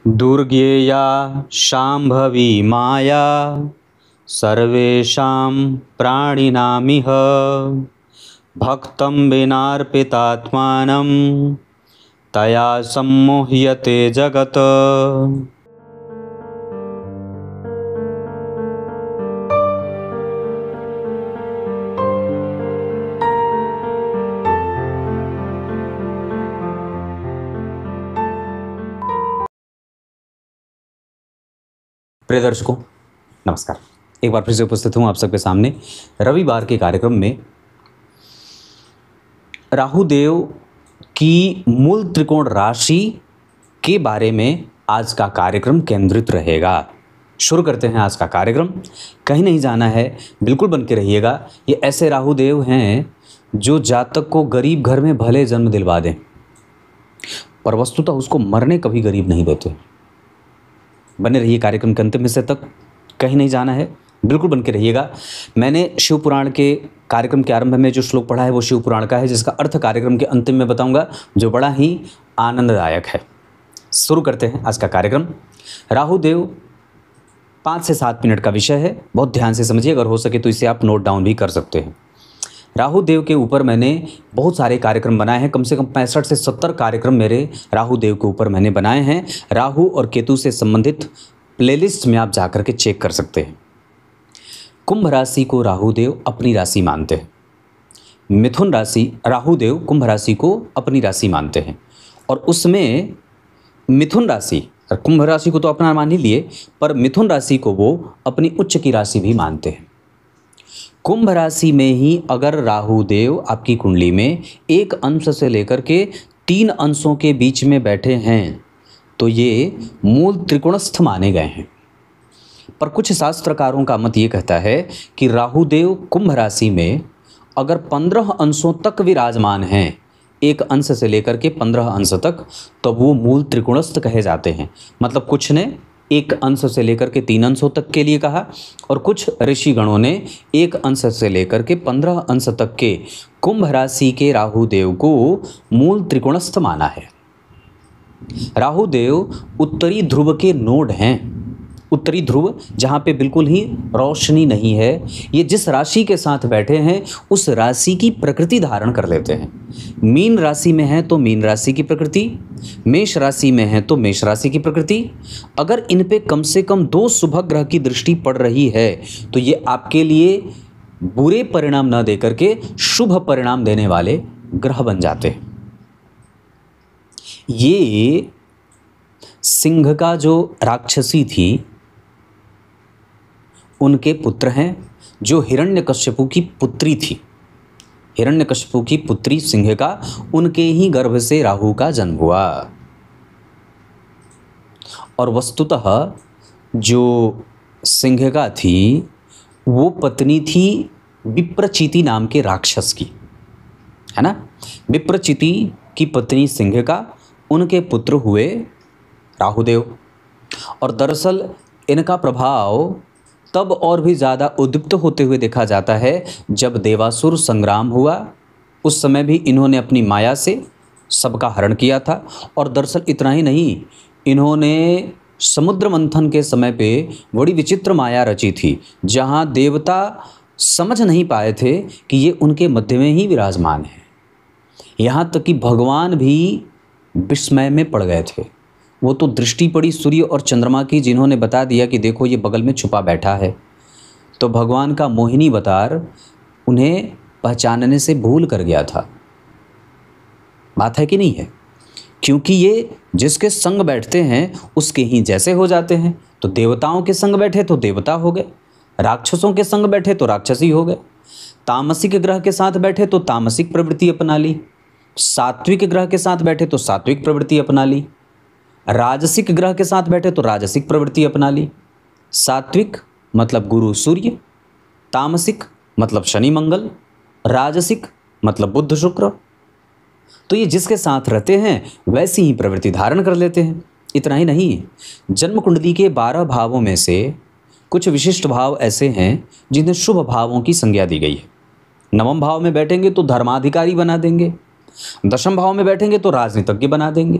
दुर्गेया शाम्भवी माया सर्वेषां प्राणिनामिह भक्तं विनार्पितात्मानं तया सम्मोह्यते जगत्। प्रिय दर्शकों नमस्कार, एक बार फिर से उपस्थित हूँ आप सबके सामने रविवार के कार्यक्रम में। राहु देव की मूल त्रिकोण राशि के बारे में आज का कार्यक्रम केंद्रित रहेगा। शुरू करते हैं आज का कार्यक्रम। कहीं नहीं जाना है, बिल्कुल बन के रहिएगा। ये ऐसे राहु देव हैं जो जातक को गरीब घर में भले जन्म दिलवा दें, पर वस्तुतः उसको मरने कभी गरीब नहीं देते। बने रहिए कार्यक्रम के अंतिम हिस्से तक, कहीं नहीं जाना है, बिल्कुल बन के रहिएगा। मैंने शिव पुराण के कार्यक्रम के आरंभ में जो श्लोक पढ़ा है वो शिव पुराण का है, जिसका अर्थ कार्यक्रम के अंतिम में बताऊंगा, जो बड़ा ही आनंददायक है। शुरू करते हैं आज का कार्यक्रम। राहु देव 5 से 7 मिनट का विषय है, बहुत ध्यान से समझिए। अगर हो सके तो इसे आप नोट डाउन भी कर सकते हैं। राहु देव के ऊपर मैंने बहुत सारे कार्यक्रम बनाए हैं, कम से कम 65 से 70 कार्यक्रम मेरे राहु देव के ऊपर मैंने बनाए हैं। राहु और केतु से संबंधित प्लेलिस्ट में आप जाकर के चेक कर सकते हैं। कुंभ राशि को राहु देव अपनी राशि मानते हैं। मिथुन राशि, राहु देव कुंभ राशि को अपनी राशि मानते हैं, और उसमें मिथुन राशि, कुंभ राशि को तो अपना मान ही लिए, पर मिथुन राशि को वो अपनी उच्च की राशि भी मानते हैं। कुंभ राशि में ही अगर राहु देव आपकी कुंडली में एक अंश से लेकर के 3 अंशों के बीच में बैठे हैं तो ये मूल त्रिकोणस्थ माने गए हैं। पर कुछ शास्त्रकारों का मत ये कहता है कि राहु देव कुंभ राशि में अगर 15 अंशों तक विराजमान हैं, एक अंश से लेकर के 15 अंश तक, तो वो मूल त्रिकोणस्थ कहे जाते हैं। मतलब कुछ ने एक अंश से लेकर के 3 अंशों तक के लिए कहा, और कुछ ऋषि गणों ने एक अंश से लेकर के 15 अंश तक के कुंभ राशि के राहु देव को मूल त्रिकोणस्थ माना है। राहु देव उत्तरी ध्रुव के नोड हैं। उत्तरी ध्रुव जहाँ पे बिल्कुल ही रोशनी नहीं है, ये जिस राशि के साथ बैठे हैं उस राशि की प्रकृति धारण कर लेते हैं। मीन राशि में है तो मीन राशि की प्रकृति, मेष राशि में है तो मेष राशि की प्रकृति। अगर इन पे कम से कम 2 शुभ ग्रह की दृष्टि पड़ रही है तो ये आपके लिए बुरे परिणाम न देकर के शुभ परिणाम देने वाले ग्रह बन जाते हैं। ये सिंह का जो राक्षसी थी उनके पुत्र हैं, जो हिरण्यकश्यपु की पुत्री थी। हिरण्यकश्यपु की पुत्री सिंह का, उनके ही गर्भ से राहु का जन्म हुआ। और वस्तुतः जो सिंह का थी वो पत्नी थी विप्रचिति नाम के राक्षस की, है ना। विप्रचिति की पत्नी सिंह का, उनके पुत्र हुए राहुदेव। और दरअसल इनका प्रभाव तब और भी ज़्यादा उद्दीप्त होते हुए देखा जाता है जब देवासुर संग्राम हुआ। उस समय भी इन्होंने अपनी माया से सबका हरण किया था। और दरअसल इतना ही नहीं, इन्होंने समुद्र मंथन के समय पे बड़ी विचित्र माया रची थी, जहाँ देवता समझ नहीं पाए थे कि ये उनके मध्य में ही विराजमान है। यहाँ तक कि भगवान भी विस्मय में पड़ गए थे। वो तो दृष्टि पड़ी सूर्य और चंद्रमा की, जिन्होंने बता दिया कि देखो ये बगल में छुपा बैठा है। तो भगवान का मोहिनी अवतार उन्हें पहचानने से भूल कर गया था। बात है कि नहीं है? क्योंकि ये जिसके संग बैठते हैं उसके ही जैसे हो जाते हैं। तो देवताओं के संग बैठे तो देवता हो गए, राक्षसों के संग बैठे तो राक्षसी हो गए, तामसिक ग्रह के साथ बैठे तो तामसिक प्रवृत्ति अपना ली, सात्विक ग्रह के साथ बैठे तो सात्विक प्रवृत्ति अपना ली, राजसिक ग्रह के साथ बैठे तो राजसिक प्रवृत्ति अपना ली। सात्विक मतलब गुरु सूर्य, तामसिक मतलब शनि मंगल, राजसिक मतलब बुध शुक्र। तो ये जिसके साथ रहते हैं वैसी ही प्रवृत्ति धारण कर लेते हैं। इतना ही नहीं, जन्म कुंडली के 12 भावों में से कुछ विशिष्ट भाव ऐसे हैं जिन्हें शुभ भावों की संज्ञा दी गई है। 9वें भाव में बैठेंगे तो धर्माधिकारी बना देंगे, दशम भाव में बैठेंगे तो राजनीतिज्ञ बना देंगे,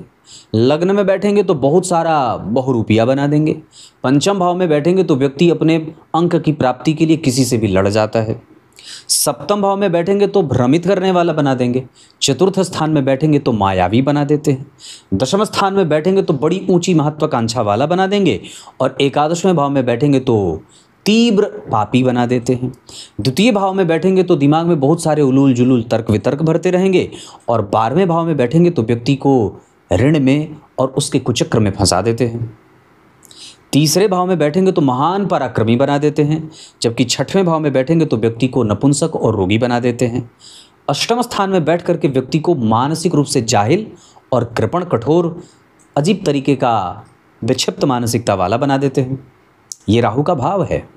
लग्न में बैठेंगे तो बहुत सारा बहुरूपिया बना देंगे, पंचम भाव में बैठेंगे तो व्यक्ति अपने अंक की प्राप्ति के लिए किसी से भी लड़ जाता है, सप्तम भाव में बैठेंगे तो भ्रमित करने वाला बना देंगे, चतुर्थ स्थान में बैठेंगे तो मायावी बना देते हैं, दशम स्थान में बैठेंगे तो बड़ी ऊंची महत्वाकांक्षा वाला बना देंगे, और एकादशवें भाव में बैठेंगे तो तीव्र पापी बना देते हैं। द्वितीय भाव में बैठेंगे तो दिमाग में बहुत सारे उलूल जुलूल तर्क वितर्क भरते रहेंगे, और 12वें भाव में बैठेंगे तो व्यक्ति को ऋण में और उसके कुचक्र में फंसा देते हैं। तीसरे भाव में बैठेंगे तो महान पराक्रमी बना देते हैं, जबकि छठवें भाव में बैठेंगे तो व्यक्ति को नपुंसक और रोगी बना देते हैं। अष्टम स्थान में बैठ करके व्यक्ति को मानसिक रूप से जाहिल और कृपण, कठोर, अजीब तरीके का विक्षिप्त मानसिकता वाला बना देते हैं। ये राहु का भाव है।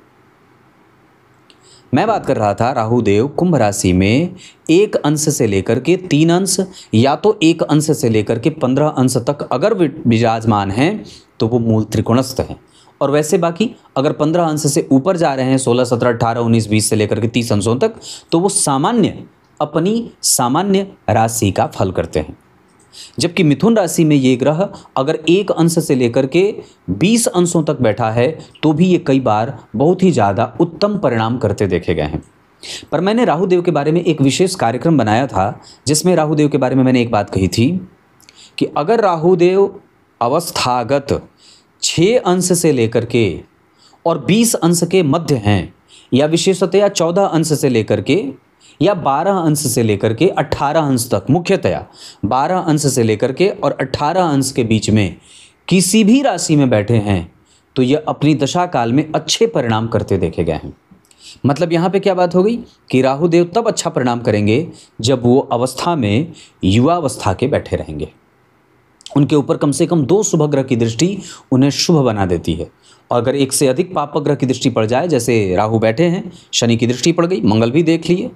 मैं बात कर रहा था राहु देव कुंभ राशि में 1 अंश से लेकर के 3 अंश या तो 1 अंश से लेकर के 15 अंश तक अगर विराजमान हैं तो वो मूल त्रिकोणस्थ हैं, और वैसे बाकी अगर 15 अंश से ऊपर जा रहे हैं 16, 17, 18, 19, 20 से लेकर के 30 अंशों तक तो वो अपनी सामान्य राशि का फल करते हैं। जबकि मिथुन राशि में ये ग्रह अगर 1 अंश से लेकर के 20 अंशों तक बैठा है तो भी ये कई बार बहुत ही ज़्यादा उत्तम परिणाम करते देखे गए हैं। पर मैंने राहु देव के बारे में एक विशेष कार्यक्रम बनाया था जिसमें राहु देव के बारे में मैंने एक बात कही थी कि अगर राहु देव अवस्थागत 6 अंश से लेकर के और 20 अंश के मध्य हैं, या विशेषतया 14 अंश से लेकर के या 12 अंश से लेकर के 18 अंश तक, मुख्यतया 12 अंश से लेकर के और 18 अंश के बीच में किसी भी राशि में बैठे हैं तो यह अपनी दशा काल में अच्छे परिणाम करते देखे गए हैं। मतलब यहाँ पे क्या बात हो गई कि राहु देव तब अच्छा परिणाम करेंगे जब वो अवस्था में युवावस्था के बैठे रहेंगे। उनके ऊपर कम से कम 2 शुभ ग्रह की दृष्टि उन्हें शुभ बना देती है, और अगर 1 से अधिक पाप ग्रह की दृष्टि पड़ जाए, जैसे राहु बैठे हैं, शनि की दृष्टि पड़ गई, मंगल भी देख लिए,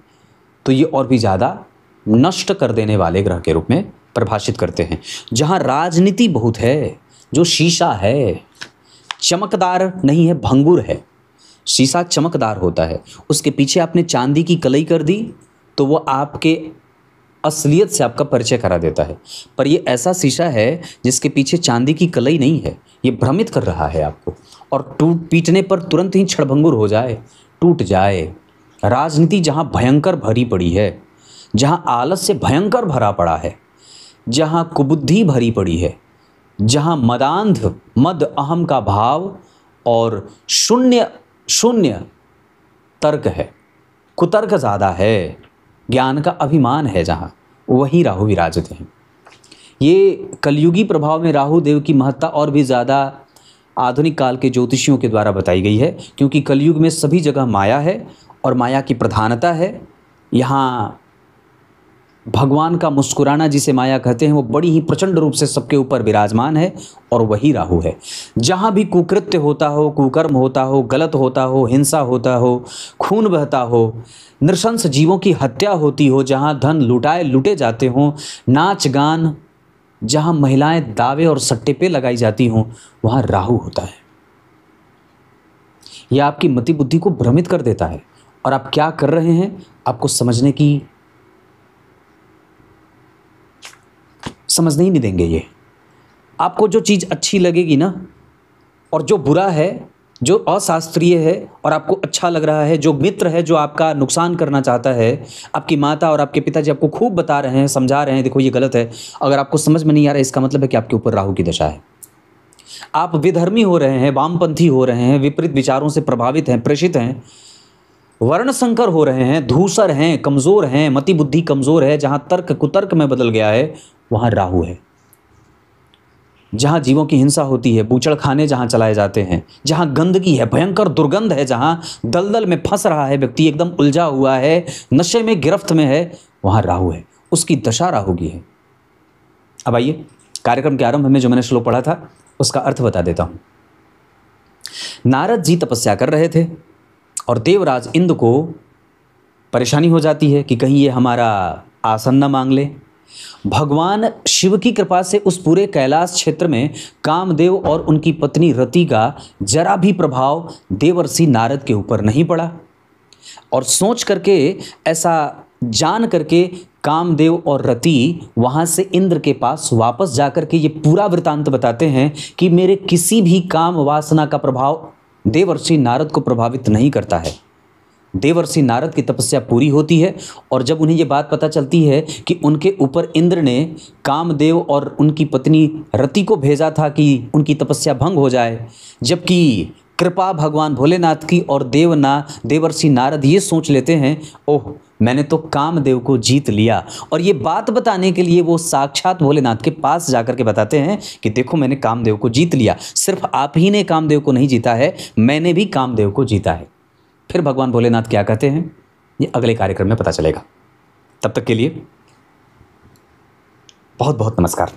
तो ये और भी ज़्यादा नष्ट कर देने वाले ग्रह के रूप में परिभाषित करते हैं। जहाँ राजनीति बहुत है, जो शीशा है चमकदार नहीं है, भंगुर है। शीशा चमकदार होता है, उसके पीछे आपने चांदी की कलई कर दी तो वो आपके असलियत से आपका परिचय करा देता है। पर ये ऐसा शीशा है जिसके पीछे चांदी की कलई नहीं है, ये भ्रमित कर रहा है आपको, और पीटने पर तुरंत ही क्षणभंगुर हो जाए, टूट जाए। राजनीति जहाँ भयंकर भरी पड़ी है, जहाँ आलस्य भयंकर भरा पड़ा है, जहाँ कुबुद्धि भरी पड़ी है, जहाँ मद अहम का भाव और शून्य तर्क है, कुतर्क ज़्यादा है, ज्ञान का अभिमान है, जहाँ वही राहु विराजित हैं। ये कलयुगी प्रभाव में राहु देव की महत्ता और भी ज़्यादा आधुनिक काल के ज्योतिषियों के द्वारा बताई गई है, क्योंकि कलयुग में सभी जगह माया है और माया की प्रधानता है। यहाँ भगवान का मुस्कुराना जिसे माया कहते हैं वो बड़ी ही प्रचंड रूप से सबके ऊपर विराजमान है, और वही राहु है। जहाँ भी कुकृत्य होता हो, कुकर्म होता हो, गलत होता हो, हिंसा होता हो, खून बहता हो, नृशंस जीवों की हत्या होती हो, जहाँ धन लुटे जाते हों, नाच गान, जहाँ महिलाएं दावे और सट्टे पे लगाई जाती हों, वहाँ राहु होता है। यह आपकी मति बुद्धि को भ्रमित कर देता है, और आप क्या कर रहे हैं आपको समझने ही नहीं देंगे। ये आपको जो चीज़ अच्छी लगेगी ना, और जो बुरा है, जो अशास्त्रीय है और आपको अच्छा लग रहा है, जो मित्र है जो आपका नुकसान करना चाहता है, आपकी माता और आपके पिताजी आपको खूब बता रहे हैं, समझा रहे हैं, देखो ये गलत है, अगर आपको समझ में नहीं आ रहा है, इसका मतलब है कि आपके ऊपर राहु की दशा है। आप विधर्मी हो रहे हैं, वामपंथी हो रहे हैं, विपरीत विचारों से प्रभावित हैं, प्रेषित हैं, वर्ण संकर हो रहे हैं, धूसर हैं, कमज़ोर हैं, मति बुद्धि कमज़ोर है, जहाँ तर्क कुतर्क में बदल गया है वहाँ राहु है। जहाँ जीवों की हिंसा होती है, बूचड़ खाने जहाँ चलाए जाते हैं, जहाँ गंदगी है, भयंकर दुर्गंध है, जहाँ दलदल में फंस रहा है व्यक्ति, एकदम उलझा हुआ है, नशे में गिरफ्त में है, वहाँ राहु है। उसकी दशा राहु की है। अब आइए कार्यक्रम के आरंभ में जो मैंने श्लोक पढ़ा था उसका अर्थ बता देता हूँ। नारद जी तपस्या कर रहे थे और देवराज इंद्र को परेशानी हो जाती है कि कहीं ये हमारा आसन न मांग ले। भगवान शिव की कृपा से उस पूरे कैलाश क्षेत्र में कामदेव और उनकी पत्नी रति का जरा भी प्रभाव देवर्षि नारद के ऊपर नहीं पड़ा, और सोच करके, ऐसा जान करके कामदेव और रति वहाँ से इंद्र के पास वापस जाकर के ये पूरा वृतांत बताते हैं कि मेरे किसी भी काम वासना का प्रभाव देवर्षि नारद को प्रभावित नहीं करता है। देवर्षि नारद की तपस्या पूरी होती है और जब उन्हें ये बात पता चलती है कि उनके ऊपर इंद्र ने कामदेव और उनकी पत्नी रति को भेजा था कि उनकी तपस्या भंग हो जाए, जबकि कृपा भगवान भोलेनाथ की और देवर्षि नारद ये सोच लेते हैं, ओह मैंने तो कामदेव को जीत लिया। और ये बात बताने के लिए वो साक्षात भोलेनाथ के पास जाकर के बताते हैं कि देखो मैंने कामदेव को जीत लिया। सिर्फ आप ही ने कामदेव को नहीं जीता है, मैंने भी कामदेव को जीता है। फिर भगवान भोलेनाथ क्या कहते हैं ये अगले कार्यक्रम में पता चलेगा। तब तक के लिए बहुत बहुत नमस्कार।